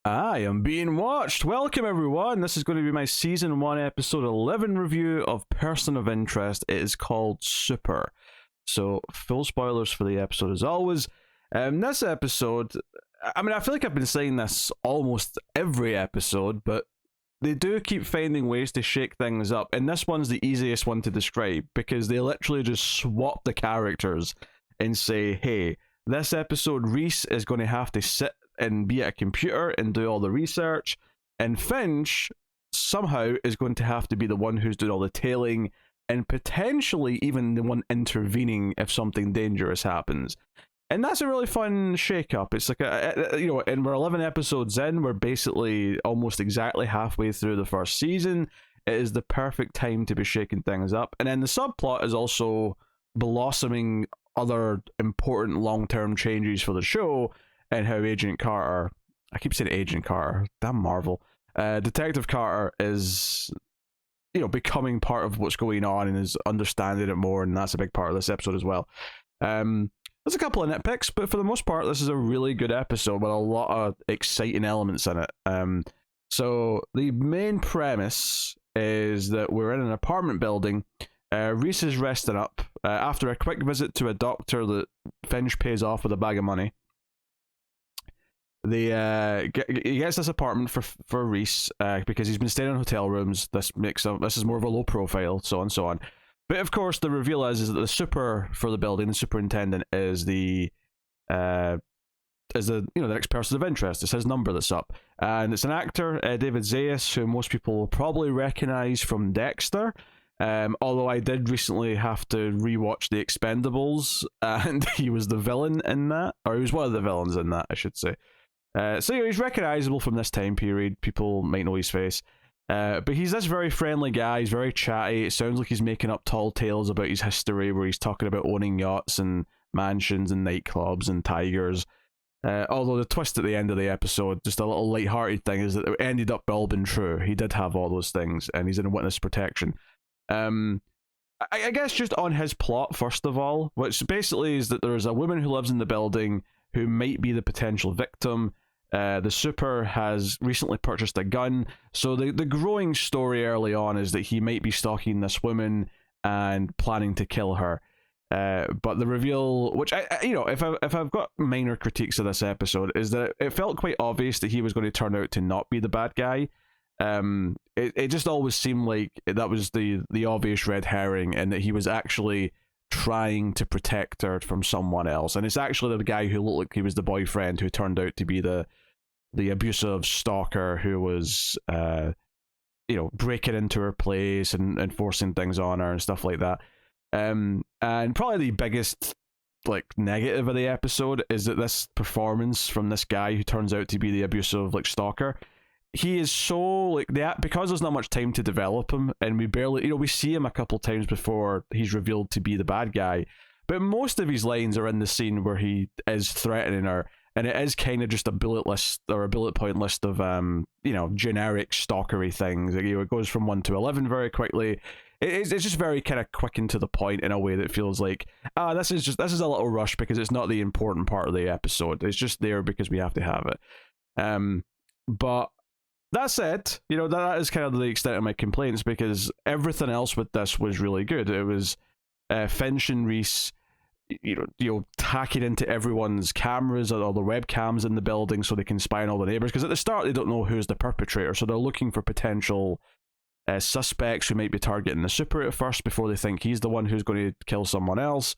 I am being watched. Welcome, everyone. This is going to be my season 1, episode 11 review of Person of Interest. It is called Super. So, full spoilers for the episode as always. This episode, I feel like I've been saying this almost every episode, but they do keep finding ways to shake things up. And this one's the easiest one to describe because they literally just swap the characters and say, hey, this episode, Reese is going to have to sit and be at a computer and do all the research, and Finch somehow is going to have to be the one who's doing all the tailing and potentially even the one intervening if something dangerous happens. And that's a really fun shake-up. It's like and we're 11 episodes in, we're basically almost exactly halfway through the first season. It is the perfect time to be shaking things up. And then the subplot is also blossoming other important long-term changes for the show, and how Agent Carter, I keep saying Agent Carter, damn Marvel, Detective Carter is, becoming part of what's going on and is understanding it more, and that's a big part of this episode as well. There's a couple of nitpicks, but for the most part, this is a really good episode with a lot of exciting elements in it. So the main premise is that we're in an apartment building. Reese is resting up after a quick visit to a doctor that Finch pays off with a bag of money. He gets this apartment for Reese because he's been staying in hotel rooms. This is more of a low profile, so on and so on. But of course, the reveal is that the super for the building, the superintendent, is the next person of interest. It's his number that's up, and it's an actor, David Zayas, who most people will probably recognize from Dexter. Although I did recently have to rewatch The Expendables, and he was the villain in that, or he was one of the villains in that, I should say. So he's recognizable from this time period. People might know his face. But he's this very friendly guy. He's very chatty. It sounds like he's making up tall tales about his history, where he's talking about owning yachts and mansions and nightclubs and tigers. Although the twist at the end of the episode, just a little light-hearted thing, is that it ended up all been true. He did have all those things, and he's in witness protection. I guess just on his plot, first of all, which basically is that there's a woman who lives in the building who might be the potential victim. The super has recently purchased a gun, so the growing story early on is that he might be stalking this woman and planning to kill her. But the reveal, which if I've got minor critiques of this episode, is that it felt quite obvious that he was going to turn out to not be the bad guy. It just always seemed like that was the obvious red herring, and that he was actually trying to protect her from someone else, and it's actually the guy who looked like he was the boyfriend who turned out to be the abusive stalker who was breaking into her place and forcing things on her and stuff like that. And probably the biggest negative of the episode is that this performance from this guy who turns out to be the abusive stalker, he is so because there's not much time to develop him, and we barely we see him a couple times before he's revealed to be the bad guy, but most of his lines are in the scene where he is threatening her, and it is kind of just a bullet list or a bullet point list of generic stalkery things. It goes from 1 to 11 very quickly. It's just very kind of quick and to the point in a way that feels like this is a little rush because it's not the important part of the episode. It's just there because we have to have it. But that said, that is kind of the extent of my complaints, because everything else with this was really good. It was Finch and Reese, tacking into everyone's cameras or all the webcams in the building so they can spy on all the neighbors. Because at the start they don't know who's the perpetrator, so they're looking for potential suspects who might be targeting the super at first before they think he's the one who's going to kill someone else.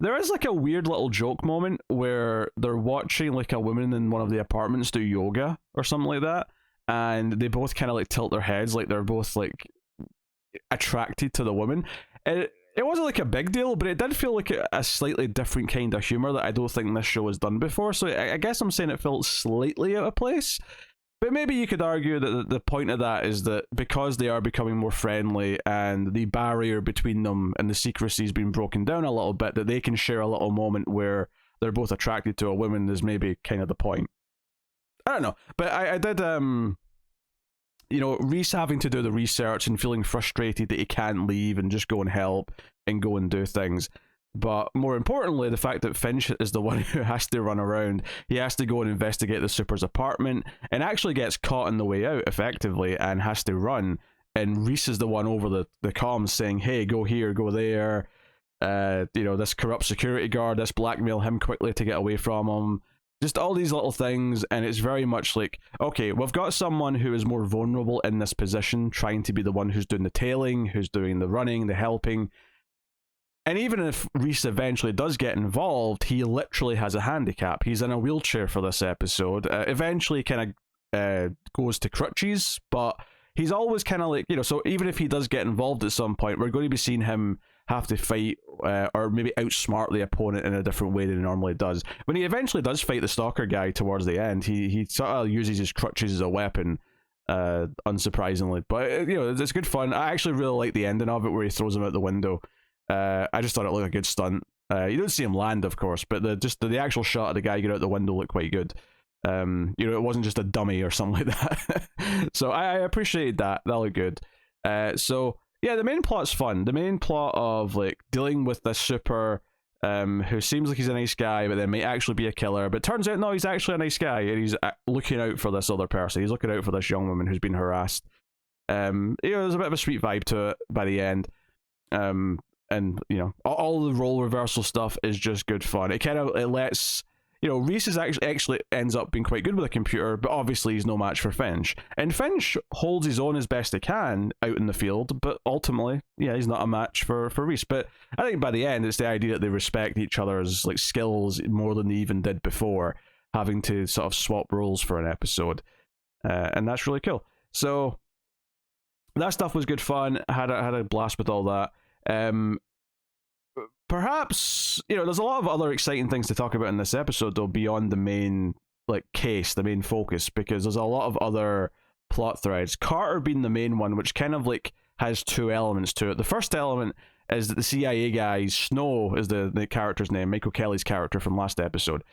There is a weird little joke moment where they're watching a woman in one of the apartments do yoga or something like that, and they both kind of tilt their heads like they're both attracted to the woman. It wasn't a big deal, but it did feel like a slightly different kind of humor that I don't think this show has done before. So I guess I'm saying it felt slightly out of place. But maybe you could argue that the point of that is that because they are becoming more friendly and the barrier between them and the secrecy has been broken down a little bit, that they can share a little moment where they're both attracted to a woman is maybe kind of the point. I don't know. But I did, Reese having to do the research and feeling frustrated that he can't leave and just go and help and go and do things. But more importantly, the fact that Finch is the one who has to run around, he has to go and investigate the super's apartment and actually gets caught on the way out effectively and has to run. And Reese is the one over the comms saying, hey, go here, go there. This corrupt security guard, let's blackmail him quickly to get away from him. Just all these little things, and it's very much like, okay, we've got someone who is more vulnerable in this position, trying to be the one who's doing the tailing, who's doing the running, the helping. And even if Reese eventually does get involved, he literally has a handicap. He's in a wheelchair for this episode. Eventually kind of goes to crutches, but he's always kind of like, so even if he does get involved at some point, we're going to be seeing him have to fight or maybe outsmart the opponent in a different way than he normally does. When he eventually does fight the stalker guy towards the end, he sort of uses his crutches as a weapon, unsurprisingly. But, it's good fun. I actually really like the ending of it where he throws him out the window. I just thought it looked like a good stunt. You don't see him land, of course, but the actual shot of the guy get out the window looked quite good. It wasn't just a dummy or something like that. So I appreciate that. That looked good. So yeah, the main plot's fun. The main plot of like dealing with this super who seems like he's a nice guy, but then may actually be a killer. But turns out no, he's actually a nice guy, and he's looking out for this other person. He's looking out for this young woman who's been harassed. There's a bit of a sweet vibe to it by the end. And all the role reversal stuff is just good fun. It lets Reese is actually ends up being quite good with a computer, but obviously he's no match for Finch. And Finch holds his own as best he can out in the field, but ultimately, yeah, he's not a match for Reese. But I think by the end, it's the idea that they respect each other's like skills more than they even did before, having to sort of swap roles for an episode, and that's really cool. So that stuff was good fun. I had a blast with all that. Perhaps there's a lot of other exciting things to talk about in this episode though, beyond the main case, the main focus, because there's a lot of other plot threads. Carter being the main one, which kind of has two elements to it. The first element is that the CIA guy, Snow is the character's name, Michael Kelly's character from last episode.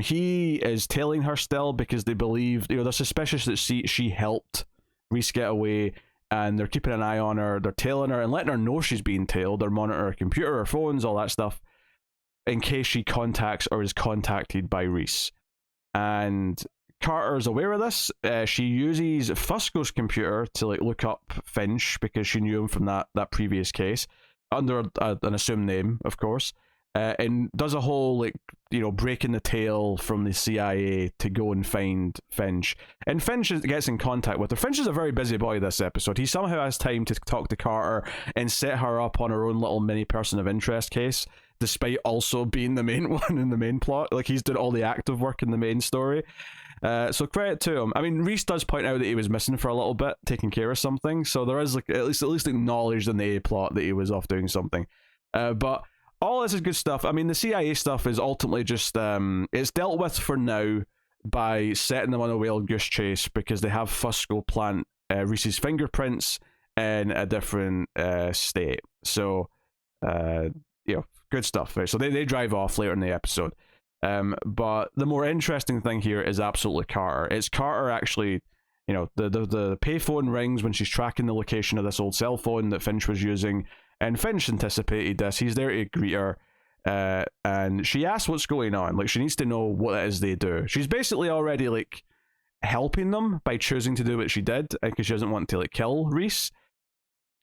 He is tailing her still because they believe they're suspicious that she helped Reese get away. And they're keeping an eye on her, they're tailing her and letting her know she's being tailed. They're monitoring her computer, her phones, all that stuff, in case she contacts or is contacted by Reese. And Carter's aware of this. She uses Fusco's computer to look up Finch because she knew him from that previous case, under an assumed name, of course. And does a whole breaking the tail from the CIA to go and find Finch. And Finch gets in contact with her. Finch is a very busy boy this episode. He somehow has time to talk to Carter and set her up on her own little mini person of interest case, despite also being the main one in the main plot. He's doing all the active work in the main story. So credit to him. I mean, Reese does point out that he was missing for a little bit, taking care of something. So there is at least acknowledged in the A plot that he was off doing something. But all this is good stuff. I mean, the CIA stuff is ultimately just it's dealt with for now by setting them on a wild goose chase because they have Fusco plant Reese's fingerprints in a different state. So good stuff. Right? So they drive off later in the episode. But the more interesting thing here is absolutely Carter. It's Carter actually, the payphone rings when she's tracking the location of this old cell phone that Finch was using. And Finch anticipated this. He's there to greet her. And she asks what's going on. She needs to know what it is they do. She's basically already, helping them by choosing to do what she did because she doesn't want to, kill Reese.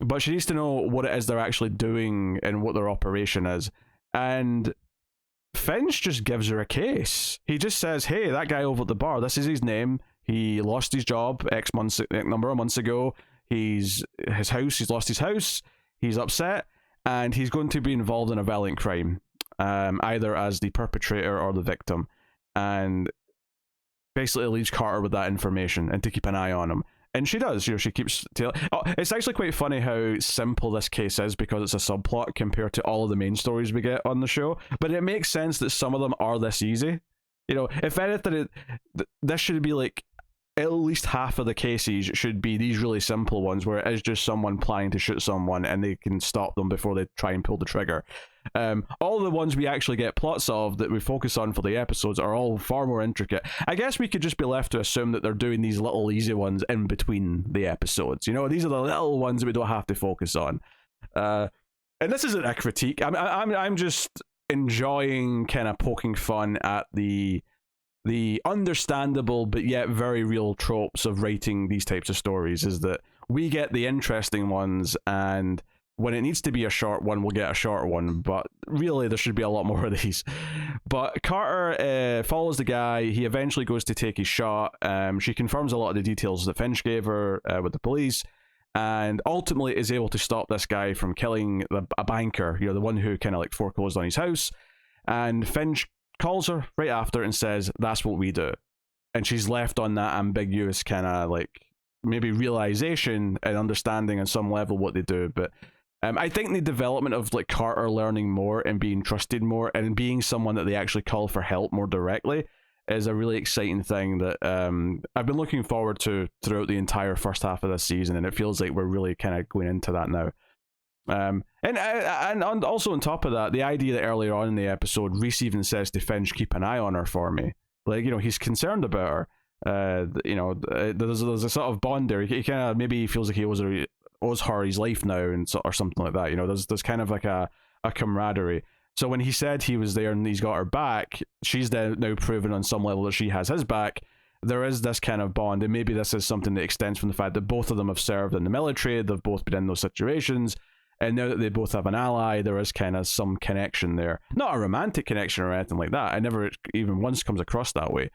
But she needs to know what it is they're actually doing and what their operation is. And Finch just gives her a case. He just says, hey, that guy over at the bar, this is his name. He lost his job X number of months ago. He's lost his house. He's upset, and he's going to be involved in a violent crime, either as the perpetrator or the victim, and basically leaves Carter with that information and to keep an eye on him. And she does, she keeps it's actually quite funny how simple this case is because it's a subplot compared to all of the main stories we get on the show, but it makes sense that some of them are this easy. If anything, this should be at least half of the cases should be these really simple ones where it is just someone planning to shoot someone and they can stop them before they try and pull the trigger. All the ones we actually get plots of that we focus on for the episodes are all far more intricate. I guess we could just be left to assume that they're doing these little easy ones in between the episodes. These are the little ones that we don't have to focus on. and this isn't a critique. I'm just enjoying kind of poking fun at the understandable but yet very real tropes of writing these types of stories. Is that we get the interesting ones, and when it needs to be a short one, we'll get a short one, but really there should be a lot more of these. But Carter follows the guy. He eventually goes to take his shot. She confirms a lot of the details that Finch gave her with the police, and ultimately is able to stop this guy from killing a banker, the one who kind of like foreclosed on his house. And Finch calls her right after and says, "That's what we do." And she's left on that ambiguous kind of like maybe realization and understanding on some level what they do. But I think the development of like Carter learning more and being trusted more and being someone that they actually call for help more directly is a really exciting thing that I've been looking forward to throughout the entire first half of this season, and it feels like we're really kind of going into that now. And also on top of that, the idea that earlier on in the episode, Reese even says to Finch, "Keep an eye on her for me." Like, he's concerned about her. There's a sort of bond there. He kind of maybe feels like he owes her his life now, or something like that. There's kind of like a camaraderie. So when he said he was there and he's got her back, she's now proven on some level that she has his back. There is this kind of bond, and maybe this is something that extends from the fact that both of them have served in the military. They've both been in those situations. And now that they both have an ally, there is kind of some connection there. Not a romantic connection or anything like that. I never even once comes across that way.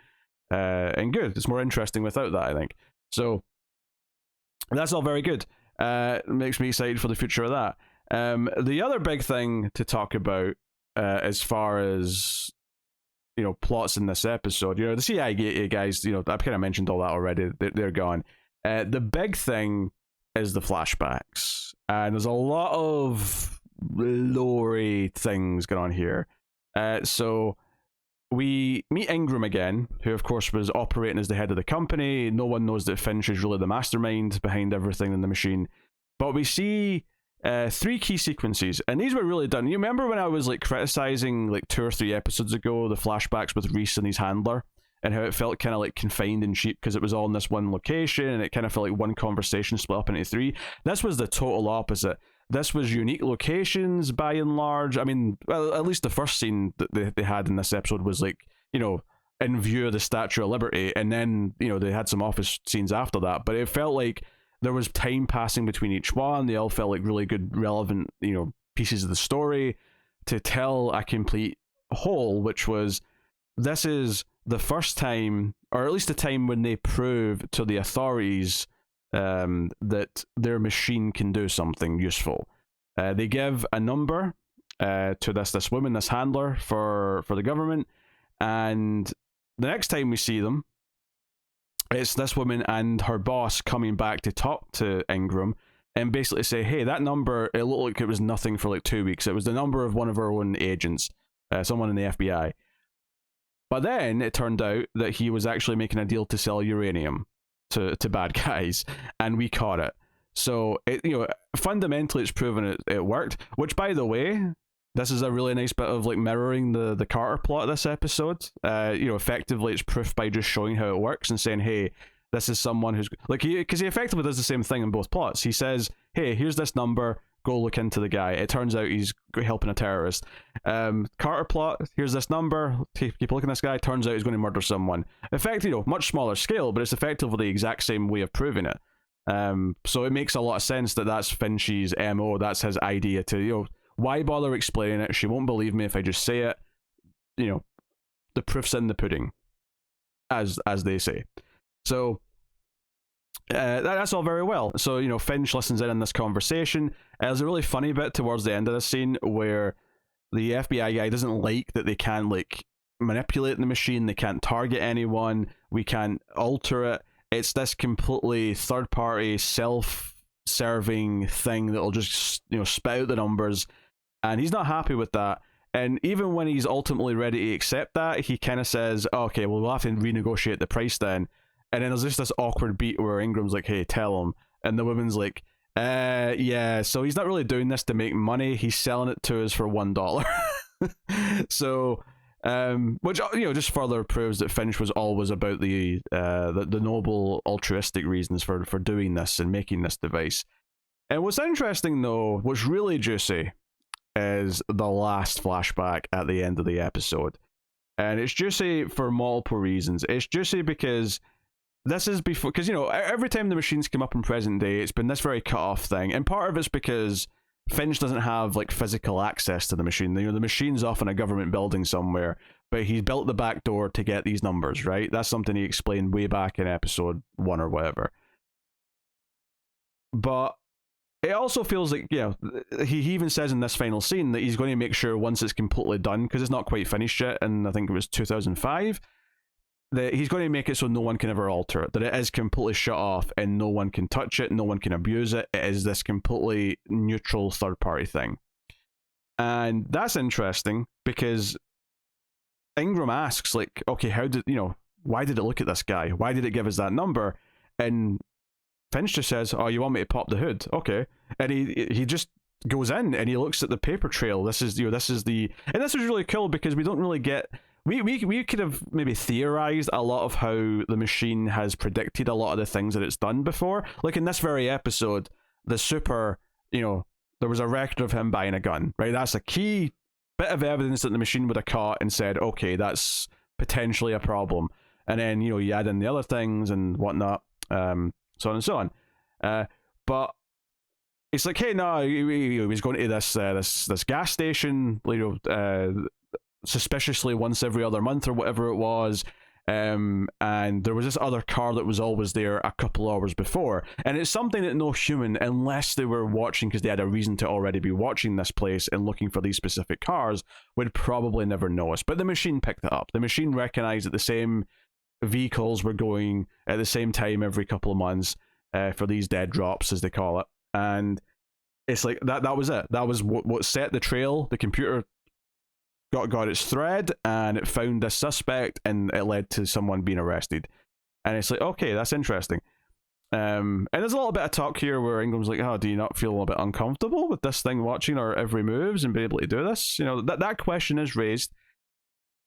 And good. It's more interesting without that, I think. So that's all very good. It makes me excited for the future of that. The other big thing to talk about, as far as plots in this episode, the CIA guys, I've kind of mentioned all that already. They're gone. The big thing is the flashbacks, and there's a lot of lore things going on here. So we meet Ingram again, who of course was operating as the head of the company. No one knows that Finch is really the mastermind behind everything in the machine. But we see 3 key sequences, and these were really done. You remember when I was like criticizing like 2 or 3 episodes ago the flashbacks with Reese and his handler, and how it felt kind of like confined and cheap because it was all in this one location, and it kind of felt like one conversation split up into 3. This was the total opposite. This was unique locations by and large. I mean, well, at least the first scene that they had in this episode was like, in view of the Statue of Liberty, and then, they had some office scenes after that, but it felt like there was time passing between each one. They all felt like really good, relevant, pieces of the story to tell a complete whole, which was, this is the first time, or at least the time when they prove to the authorities that their machine can do something useful. They give a number to this woman, this handler for the government, and the next time we see them, it's this woman and her boss coming back to talk to Ingram and basically say, "Hey, that number, it looked like it was nothing for like 2 weeks. It was the number of one of our own agents, someone in the FBI." But then it turned out that he was actually making a deal to sell uranium to bad guys, and we caught it. So fundamentally it's proven it worked, which, by the way, this is a really nice bit of like mirroring the Carter plot of this episode. Effectively it's proof by just showing how it works and saying, hey, this is someone who's like, because he effectively does the same thing in both plots. He says, hey, here's this number, go look into the guy. It turns out he's helping a terrorist. Carter plot, here's this number, keep looking at this guy, turns out he's going to murder someone. Effectively, much smaller scale, but it's effectively the exact same way of proving it. So it makes a lot of sense that that's Finch's MO, that's his idea to, why bother explaining it? She won't believe me if I just say it. The proof's in the pudding, as they say. So that's all very well. So, Finch listens in on this conversation. There's a really funny bit towards the end of the scene where the FBI guy doesn't like that they can't like manipulate the machine, they can't target anyone, we can't alter it. It's this completely third-party, self-serving thing that'll just, spit out the numbers, and he's not happy with that. And even when he's ultimately ready to accept that, he kind of says, okay, well, we'll have to renegotiate the price then. And then there's just this awkward beat where Ingram's like, hey, tell him. And the woman's like, yeah, so he's not really doing this to make money. He's selling it to us for $1. So, which, just further proves that Finch was always about the noble altruistic reasons for doing this and making this device. And what's interesting, though, what's really juicy, is the last flashback at the end of the episode. And it's juicy for multiple reasons. It's juicy because this is before, because, you know, every time the machines come up in present day, it's been this very cut off thing. And part of it's because Finch doesn't have like physical access to the machine. You know, the machine's off in a government building somewhere, but he's built the back door to get these numbers, right? That's something he explained way back in episode 1 or whatever. But it also feels like, you know, he even says in this final scene that he's going to make sure once it's completely done, because it's not quite finished yet, and I think it was 2005, that he's going to make it so no one can ever alter it, that it is completely shut off and no one can touch it, no one can abuse it. It is this completely neutral third-party thing. And that's interesting because Ingram asks, like, okay, how did, you know, why did it look at this guy? Why did it give us that number? And Finch just says, oh, you want me to pop the hood? Okay. And he just goes in and he looks at the paper trail. This is, you know, this is really cool because we don't really get, we could have maybe theorized a lot of how the machine has predicted a lot of the things that it's done before. Like in this very episode, the super, you know, there was a record of him buying a gun, right? That's a key bit of evidence that the machine would have caught and said, okay, that's potentially a problem. And then, you know, you add in the other things and whatnot, so on and so on. But it's like, hey, no, he was going to this gas station, you know, suspiciously once every other month or whatever it was, and there was this other car that was always there a couple hours before, and it's something that no human, unless they were watching because they had a reason to already be watching this place and looking for these specific cars, would probably never notice. But the machine picked it up. The machine recognized that the same vehicles were going at the same time every couple of months for these dead drops, as they call it. And it's like that was it. That was what set the trail. The computer got its thread and it found this suspect and it led to someone being arrested. And it's like, okay, that's interesting. And there's a little bit of talk here where Ingram's like, oh, do you not feel a little bit uncomfortable with this thing watching our every moves and being able to do this? You know, that question is raised.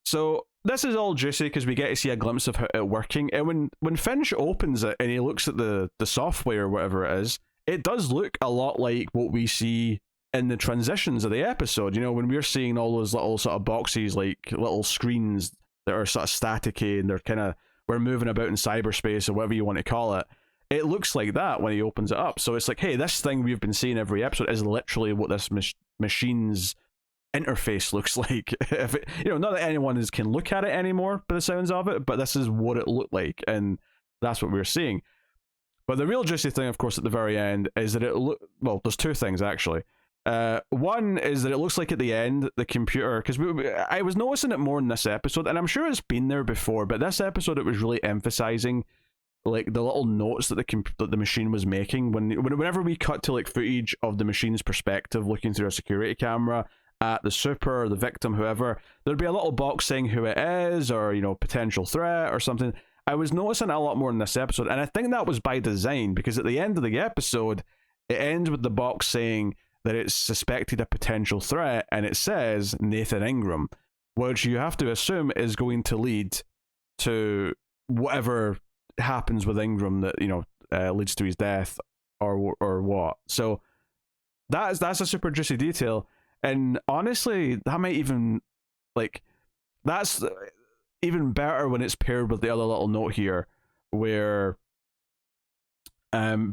So this is all juicy because we get to see a glimpse of it working. And when Finch opens it and he looks at the software or whatever it is, it does look a lot like what we see in the transitions of the episode. You know, when we're seeing all those little sort of boxes, like little screens that are sort of staticky and they're kind of, we're moving about in cyberspace or whatever you want to call it. It looks like that when he opens it up. So it's like, hey, this thing we've been seeing every episode is literally what this machine's interface looks like. If it, you know, not that anyone can look at it anymore by the sounds of it, but this is what it looked like, and that's what we're seeing. But the real juicy thing, of course, at the very end is that well, there's two things actually. One is that it looks like at the end the computer, because I was noticing it more in this episode, and I'm sure it's been there before, but this episode it was really emphasizing like the little notes that the machine was making whenever we cut to like footage of the machine's perspective looking through a security camera at the super or the victim, whoever, there'd be a little box saying who it is or, you know, potential threat or something. I was noticing a lot more in this episode, and I think that was by design, because at the end of the episode it ends with the box saying that it's suspected a potential threat, and it says Nathan Ingram, which you have to assume is going to lead to whatever happens with Ingram that, you know, leads to his death or what. So that's a super juicy detail, and honestly that might even, like, that's even better when it's paired with the other little note here where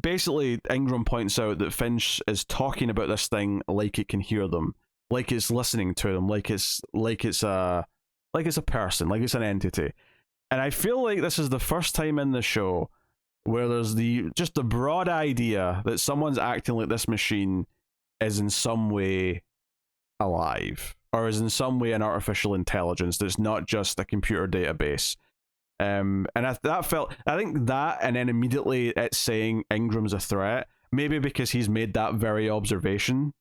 basically Ingram points out that Finch is talking about this thing like it can hear them, like it's listening to them, like it's a person, like it's an entity. And I feel like this is the first time in the show where there's just the broad idea that someone's acting like this machine is in some way alive, or is in some way an artificial intelligence that's not just a computer database. And I think that, and then immediately it's saying Ingram's a threat, maybe because he's made that very observation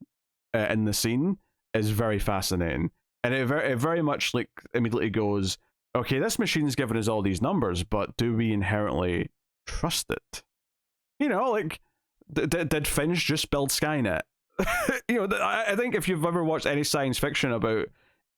in the scene, is very fascinating. And it very much like immediately goes, okay, this machine's given us all these numbers, but do we inherently trust it? You know, like, did Finch just build Skynet? You know, I think if you've ever watched any science fiction about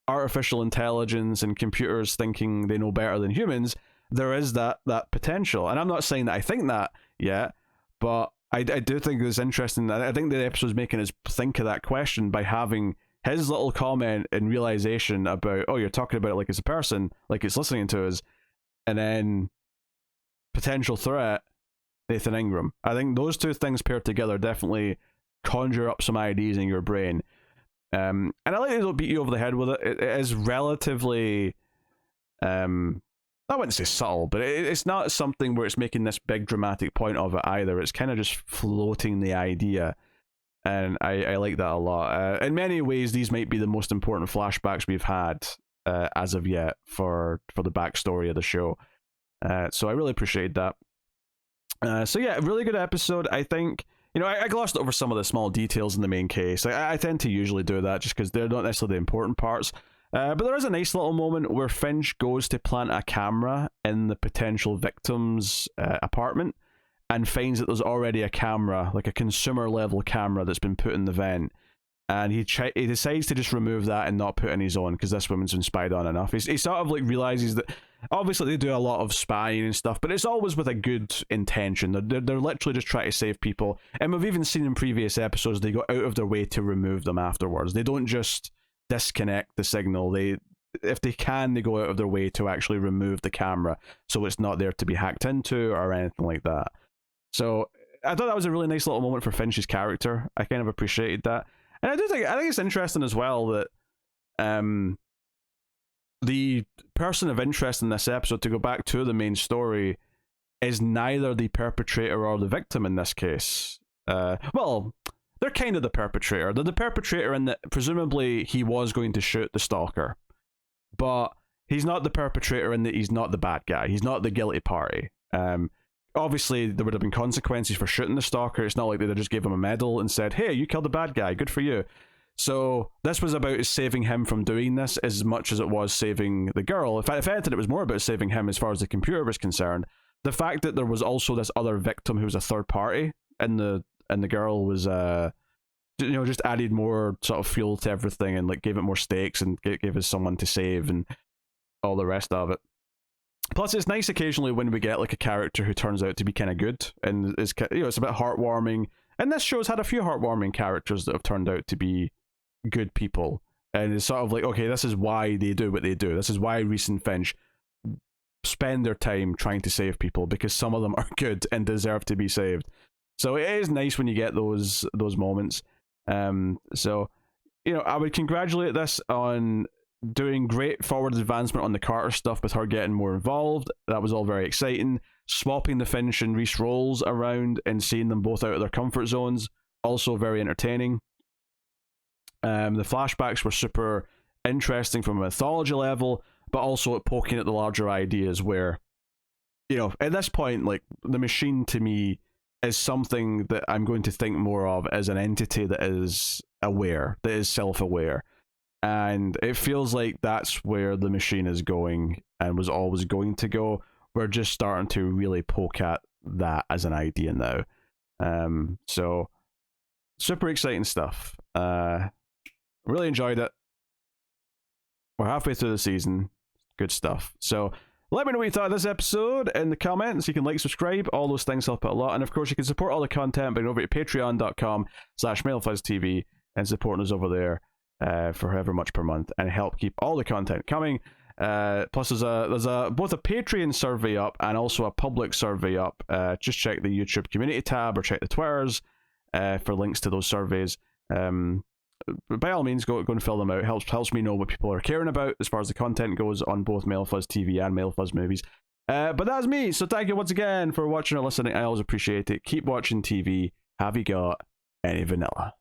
artificial intelligence and computers thinking they know better than humans, there is that potential. And I'm not saying that I think that yet, but I do think it's interesting that I think the episode's making us think of that question by having his little comment and realization about, oh, you're talking about it like it's a person, like it's listening to us, and then potential threat, Nathan Ingram. I think those two things paired together definitely conjure up some ideas in your brain. And I like they don't beat you over the head with it. It is relatively, I wouldn't say subtle, but it's not something where it's making this big dramatic point of it either. It's kind of just floating the idea. And I like that a lot. In many ways, these might be the most important flashbacks we've had as of yet for the backstory of the show. So I really appreciate that. So yeah, really good episode. I think, I glossed over some of the small details in the main case. I tend to usually do that just because they're not necessarily the important parts. But there is a nice little moment where Finch goes to plant a camera in the potential victim's apartment and finds that there's already a camera, like a consumer level camera that's been put in the vent. And he decides to just remove that and not put in his own because this woman's been spied on enough. He sort of like realizes that obviously they do a lot of spying and stuff, but it's always with a good intention. They're literally just trying to save people. And we've even seen in previous episodes they go out of their way to remove them afterwards. They don't just disconnect the signal. If they can, they go out of their way to actually remove the camera so it's not there to be hacked into or anything like that. So I thought that was a really nice little moment for Finch's character. I kind of appreciated that. And I think it's interesting as well that the person of interest in this episode, to go back to the main story, is neither the perpetrator or the victim in this case. Well, they're kind of the perpetrator. They're the perpetrator in that presumably he was going to shoot the stalker. But he's not the perpetrator in that he's not the bad guy. He's not the guilty party. Obviously, there would have been consequences for shooting the stalker. It's not like they just gave him a medal and said, hey, you killed the bad guy, good for you. So this was about saving him from doing this as much as it was saving the girl. If anything, it was more about saving him as far as the computer was concerned. The fact that there was also this other victim who was a third party and the girl was just added more sort of fuel to everything and like gave it more stakes and gave us someone to save and all the rest of it. Plus, it's nice occasionally when we get like a character who turns out to be kind of good and is, it's a bit heartwarming. And this show's had a few heartwarming characters that have turned out to be good people. And it's sort of like, okay, this is why they do what they do. This is why Reese and Finch spend their time trying to save people, because some of them are good and deserve to be saved. So it is nice when you get those moments. So, I would congratulate this on doing great forward advancement on the Carter stuff with her getting more involved. That was all very exciting. Swapping the Finch and Reese roles around and seeing them both out of their comfort zones, also very entertaining. The flashbacks were super interesting from a mythology level, but also at poking at the larger ideas where, at this point, like, the machine to me is something that I'm going to think more of as an entity that is aware, that is self-aware. And it feels like that's where the machine is going and was always going to go. We're just starting to really poke at that as an idea now. So, super exciting stuff. Really enjoyed it. We're halfway through the season. Good stuff. So, let me know what you thought of this episode in the comments. You can like, subscribe. All those things help out a lot. And of course, you can support all the content by going over to patreon.com/MailFuzzTV and supporting us over there. For however much per month and help keep all the content coming. Plus there's both a Patreon survey up and also a public survey up. Just check the YouTube community tab or check the Twitters for links to those surveys. By all means, go and fill them out. Helps me know what people are caring about as far as the content goes on both MailFuzz TV and MailFuzz Movies. But that's me, so thank you once again for watching or listening. I always appreciate it. Keep watching TV. Have you got any vanilla?